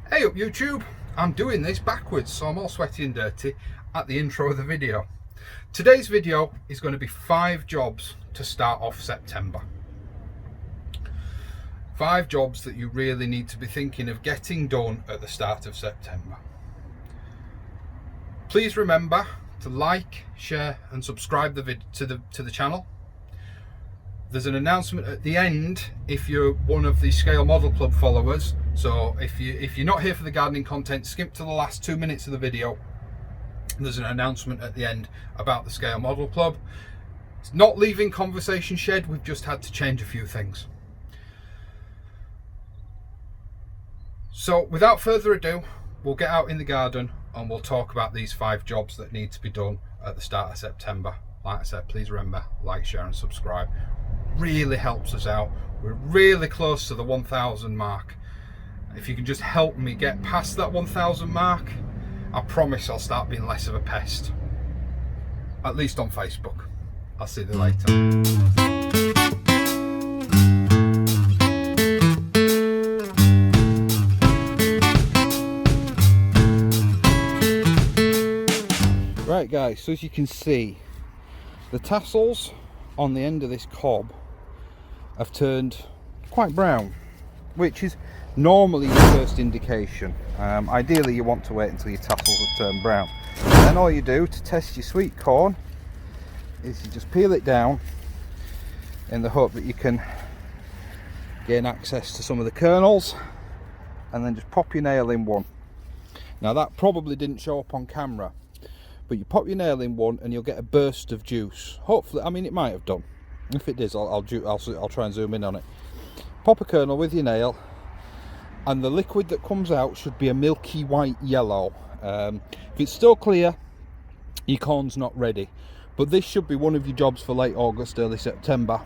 Hey up YouTube, I'm doing this backwards so I'm all sweaty and dirty at the intro of the video. Today's video is going to be 5 jobs to start off September. 5 jobs that you really need to be thinking of getting done at the start of September. Please remember to like, share and subscribe to the channel. There's an announcement at the end if you're one of the Scale Model Club followers. So if you're not here for the gardening content, skip to the last 2 minutes of the video. There's an announcement at the end about the Scale Model Club. It's not leaving conversation shed, we've just had to change a few things. So without further ado, we'll get out in the garden and we'll talk about these 5 jobs that need to be done at the start of September. Like I said, please remember, like, share and subscribe. Really helps us out. We're really close to the 1,000 mark. If you can just help me get past that 1,000 mark, I promise I'll start being less of a pest. At least on Facebook. I'll see you later. Right guys, so as you can see, the tassels on the end of this cob have turned quite brown, which is normally your first indication. Ideally you want to wait until your tassels have turned brown. And then all you do to test your sweet corn is you just peel it down in the hope that you can gain access to some of the kernels, and then just pop your nail in one. Now that probably didn't show up on camera, but you pop your nail in one and you'll get a burst of juice. Hopefully, I mean it might have done. If it is, I'll try and zoom in on it. Pop a kernel with your nail, and the liquid that comes out should be a milky white yellow. If it's still clear, your corn's not ready. But this should be one of your jobs for late August, early September,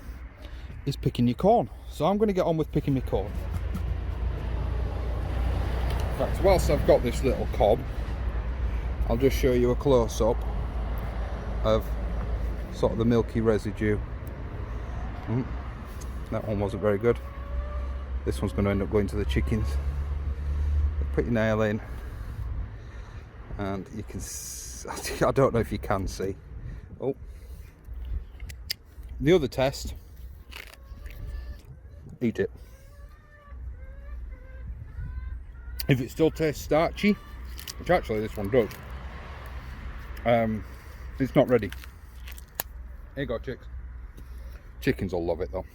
is picking your corn. So I'm going to get on with picking my corn. In fact, whilst I've got this little cob, I'll just show you a close-up of sort of the milky residue. That one wasn't very good. This one's going to end up going to the chickens. Put your nail in and you can I don't know if you can see. Oh, the other test, eat it. If it still tastes starchy, which actually this one does, it's not ready. Here you go, chicks. Chickens will love it though.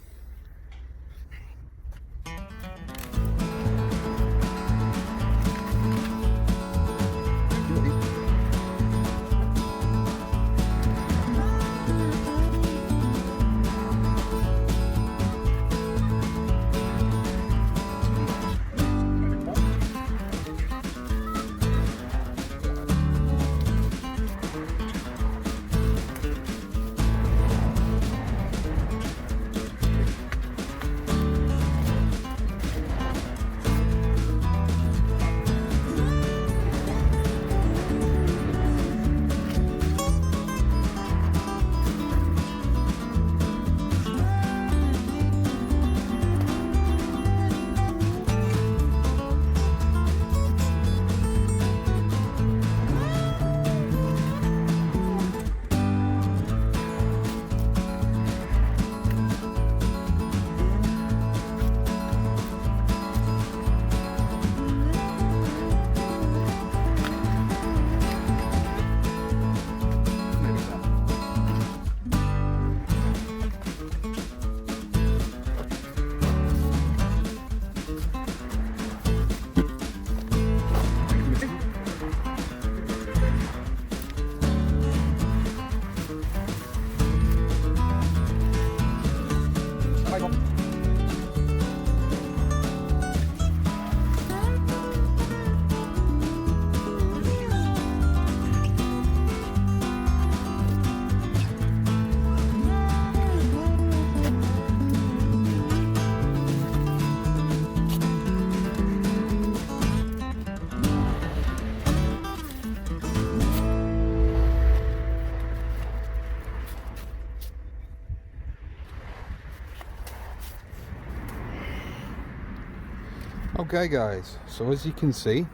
Okay guys, so as you can see,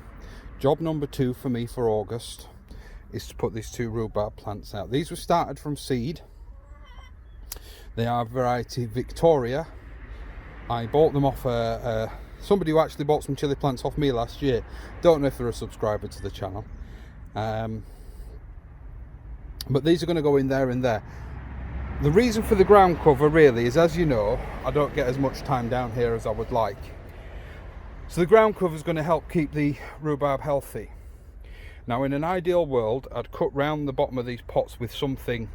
job number 2 for me for August is to put these 2 rhubarb plants out. These were started from seed. They are variety Victoria. I bought them off somebody who actually bought some chili plants off me last year. Don't know if they're a subscriber to the channel. But these are going to go in there and there. The reason for the ground cover really is, as you know, I don't get as much time down here as I would like. So the ground cover is going to help keep the rhubarb healthy. Now in an ideal world, I'd cut round the bottom of these pots with something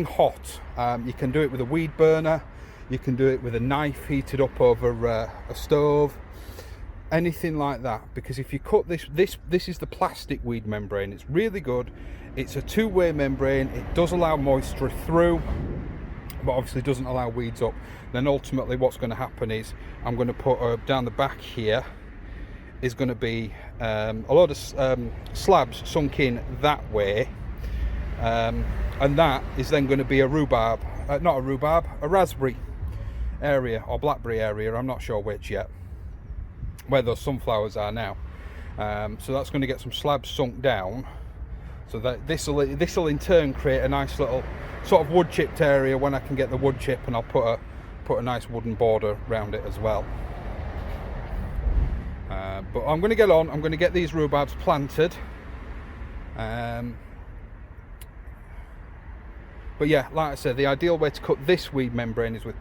hot. You can do it with a weed burner, you can do it with a knife heated up over a stove, anything like that. Because if you cut this is the plastic weed membrane. It's really good. It's a 2-way membrane. It does allow moisture through, but obviously doesn't allow weeds up. Then ultimately what's going to happen is I'm going to put down the back here is going to be a load of slabs sunk in that way, and that is then going to be a rhubarb, not a rhubarb, a raspberry area or blackberry area, I'm not sure which yet, where those sunflowers are now. So that's going to get some slabs sunk down, so that this will in turn create a nice little sort of wood chipped area when I can get the wood chip, and I'll put a nice wooden border around it as well. But I'm going to get on. I'm going to get these rhubarbs planted. But yeah, like I said, the ideal way to cut this weed membrane is with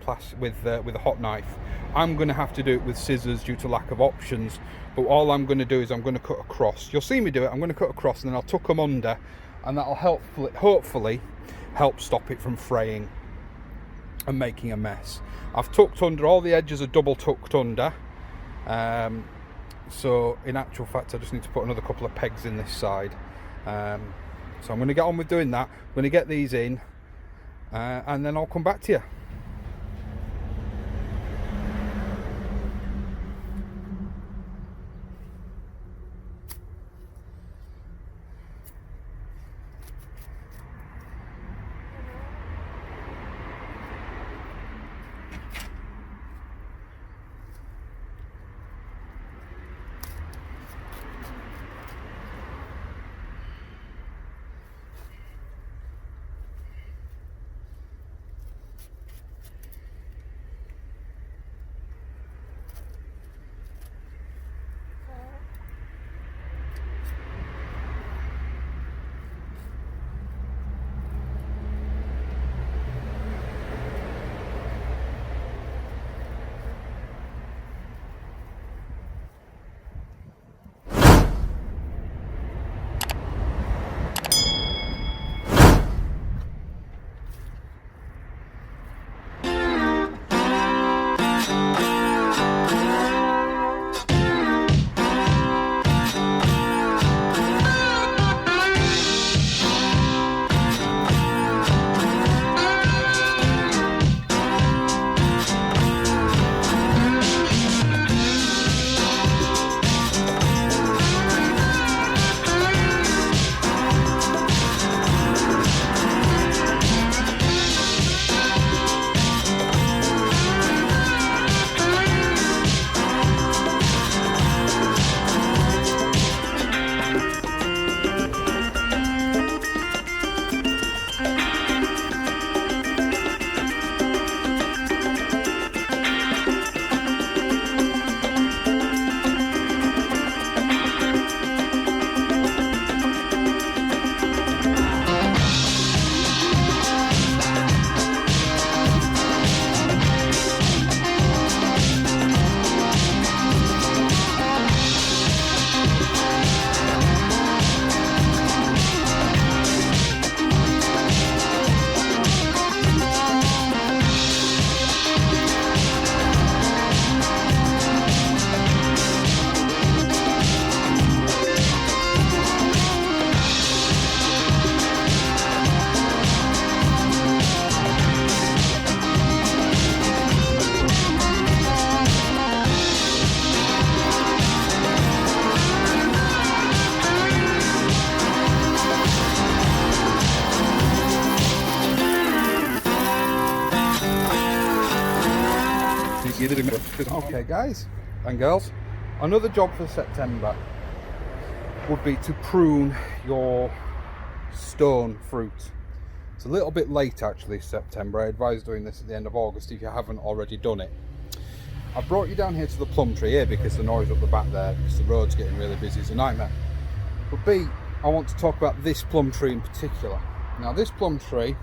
a hot knife. I'm going to have to do it with scissors due to lack of options. But all I'm going to do is I'm going to cut across. You'll see me do it. I'm going to cut across, and then I'll tuck them under, and that'll hopefully help stop it from fraying and making a mess. I've tucked under, all the edges are double tucked under. So in actual fact I just need to put another couple of pegs in this side. So I'm going to get on with doing that. I'm going to get these in, and then I'll come back to you. Okay guys and girls, Another job for September would be to prune your stone fruit. It's a little bit late actually, September. I advise doing this at the end of August if you haven't already done it. I brought you down here to the plum tree here because the noise up the back there, because the road's getting really busy, it's a nightmare. But B, I want to talk about this plum tree in particular. Now this plum tree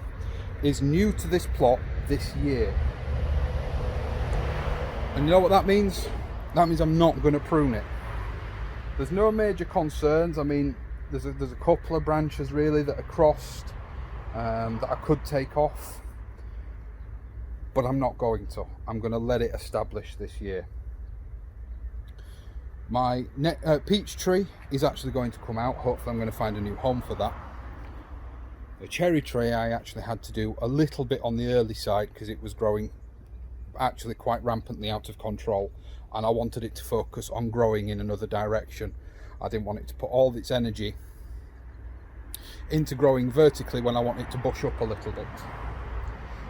is new to this plot this year. And you know what that means? That means I'm not going to prune it. There's no major concerns. I mean, there's a couple of branches really that are crossed that I could take off, but I'm not going to. I'm going to let it establish this year. My peach tree is actually going to come out. Hopefully I'm going to find a new home for that. The cherry tree I actually had to do a little bit on the early side because it was growing actually quite rampantly out of control, and I wanted it to focus on growing in another direction. I didn't want it to put all its energy into growing vertically when I want it to bush up a little bit.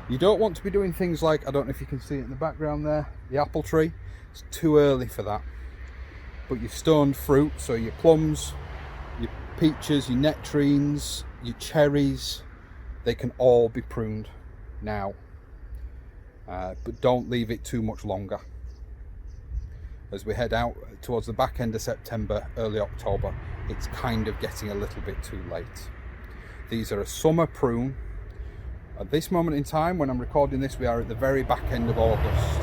You don't want to be doing things like, I don't know if you can see it in the background there, the apple tree. It's too early for that. But your stoned fruit, so your plums, your peaches, your nectarines, your cherries, they can all be pruned now. But don't leave it too much longer. As we head out towards the back end of September, early October, it's kind of getting a little bit too late. These are a summer prune. At this moment in time, when I'm recording this, we are at the very back end of August.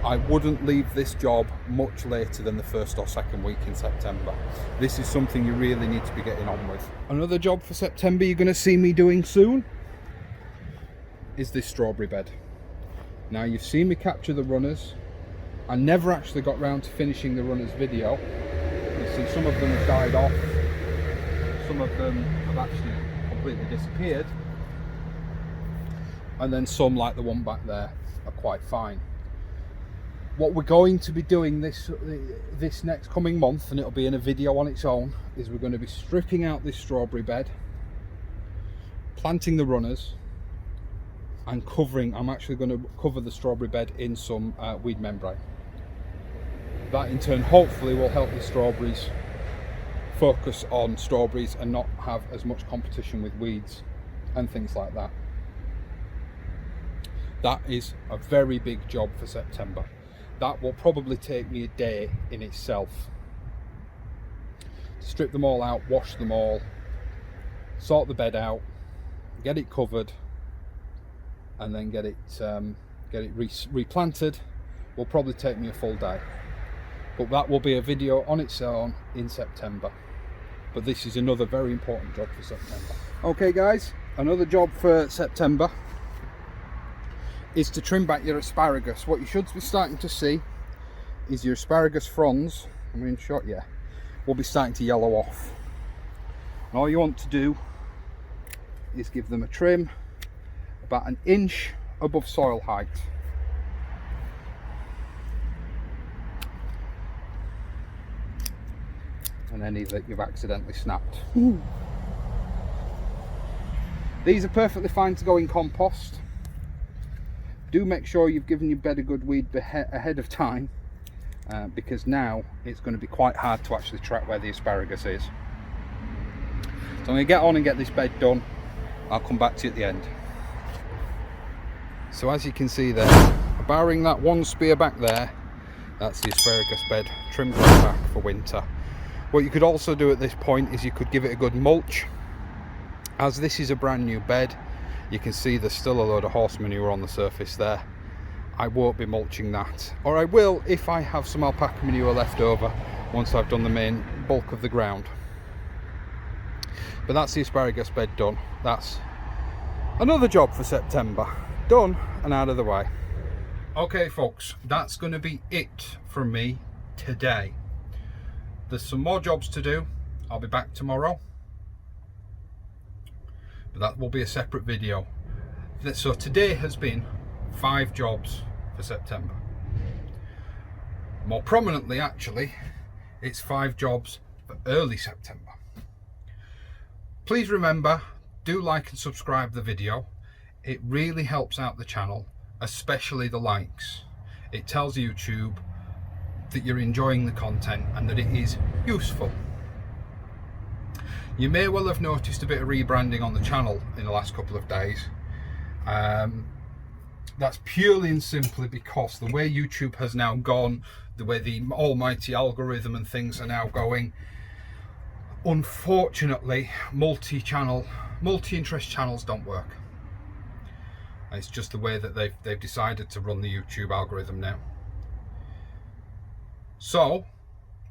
I wouldn't leave this job much later than the first or second week in September. This is something you really need to be getting on with. Another job for September you're going to see me doing soon is this strawberry bed. Now you've seen me capture the runners. I never actually got round to finishing the runners video. You see some of them have died off, some of them have actually completely disappeared, and then some, like the one back there, are quite fine. What we're going to be doing this next coming month, and it'll be in a video on its own, is we're going to be stripping out this strawberry bed, planting the runners, and covering. I'm actually going to cover the strawberry bed in some weed membrane. That in turn hopefully will help the strawberries focus on strawberries and not have as much competition with weeds and things like that. That is a very big job for September. That will probably take me a day in itself. Strip them all out, wash them all, sort the bed out, get it covered, and then get it replanted. Will probably take me a full day, but that will be a video on its own in September. But this is another very important job for September. Okay guys, another job for September is to trim back your asparagus. What you should be starting to see is your asparagus fronds, I'm in shot, yeah, will be starting to yellow off. And all you want to do is give them a trim about 1 inch above soil height. And any that you've accidentally snapped. These are perfectly fine to go in compost. Do make sure you've given your bed a good weed ahead of time, because now it's going to be quite hard to actually track where the asparagus is. So I'm going to get on and get this bed done. I'll come back to you at the end. So as you can see there, barring that one spear back there, that's the asparagus bed trimmed right back for winter. What you could also do at this point is you could give it a good mulch. As this is a brand new bed, you can see there's still a load of horse manure on the surface there. I won't be mulching that, or I will if I have some alpaca manure left over once I've done the main bulk of the ground. But that's the asparagus bed done. That's another job for September done and out of the way. Okay folks, that's going to be it from me today. There's some more jobs to do. I'll be back tomorrow, but that will be a separate video. So today has been 5 jobs for September. More prominently actually, it's 5 jobs for early September. Please remember, do like and subscribe the video. It really helps out the channel, especially the likes. It tells YouTube that you're enjoying the content and that it is useful. You may well have noticed a bit of rebranding on the channel in the last couple of days. That's purely and simply because the way YouTube has now gone, the way the almighty algorithm and things are now going, unfortunately multi-interest channels don't work. And it's just the way that they've decided to run the YouTube algorithm now. So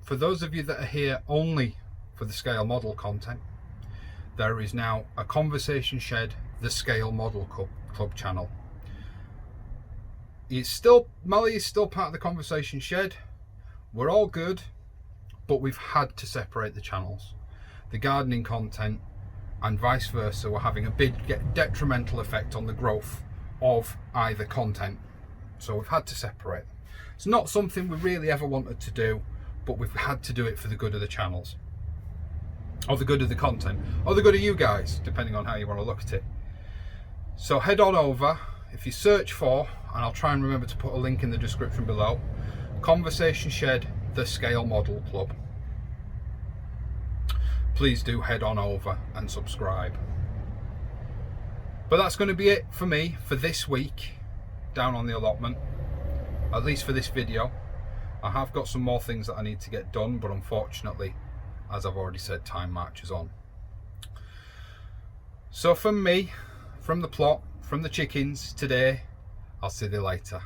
for those of you that are here only for the scale model content, there is now a Conversation Shed, the Scale Model Club channel. Molly is still part of the Conversation Shed. We're all good, but we've had to separate the channels. The gardening content and vice versa were having a big detrimental effect on the growth of either content. So we've had to separate them. It's not something we really ever wanted to do, but we've had to do it for the good of the channels, or the good of the content, or the good of you guys, depending on how you want to look at it. So head on over, if you search for, and I'll try and remember to put a link in the description below, Conversation Shed, the Scale Model Club. Please do head on over and subscribe. But that's going to be it for me for this week down on the allotment, at least for this video. I have got some more things that I need to get done, but unfortunately, as I've already said, time marches on. So from me, from the plot, from the chickens today, I'll see you later.